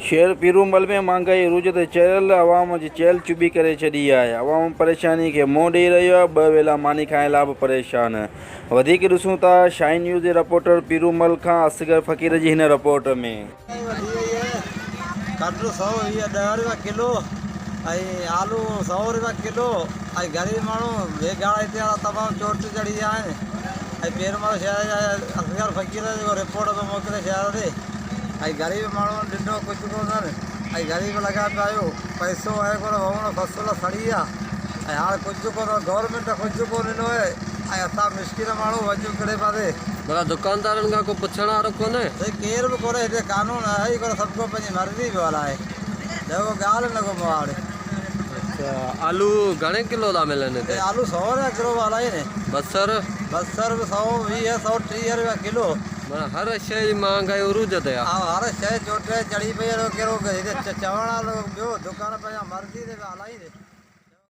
शहर पीरूमल में महंगाई अरूज ते चढ़ियल आवाम जी चहल चुबी करे छॾी आहे। आवाम परेशानी खे मुंहुं ॾेई रहियो आहे, ॿ वेला मानी खाइण लाइ बि परेशान। वधीक ॾिसूं था शाइन न्यूज़ जे रिपोर्टर पीरूमल खां असगर फ़कीर जी हिन रिपोर्ट में। कद्दू 110 रुपया किलो, आलू 100 रुपया किलो। गरीब माण्हू बेगाड़ा हिते तमामु चोट चढ़ी आहिनि। पीरूमल शहर जा असगर फ़कीर जो रिपोर्ट में मोकिले शहर ते। गरीब माण्हू ॾिनो कुझु कोन्हनि। गरीब लॻा पिया आहियो, पैसो आहे कोन, वण फसल सड़ी आहे। हाणे कुझु कोन, गवर्नमेंट कुझु कोन ॾिनो आहे। असां मिस्किन माण्हू वजू करे पिया। भला दुकानदारनि खां को पुछण वारो कोन्हे? केर बि कोन्हे हिते, कानून आहे ई कोन, सभु को पंहिंजी मर्ज़ी पियो हलाए। देखो ॻाल्हि न को माड़। आलू घणे किलो था मिलनि हिते? आलू 100 रुपया किलो वाला आहिनि। बसर बसर बि 120 130 रुपया किलो। माना हर शइ जी महांगाई उरूज ते आहे। हा, हर शइ चोट चढ़ी पई आहे। कहिड़ो हिते चवण वारो ॿियो दुकान पंहिंजा मर्ज़ी ते हलाईंदे।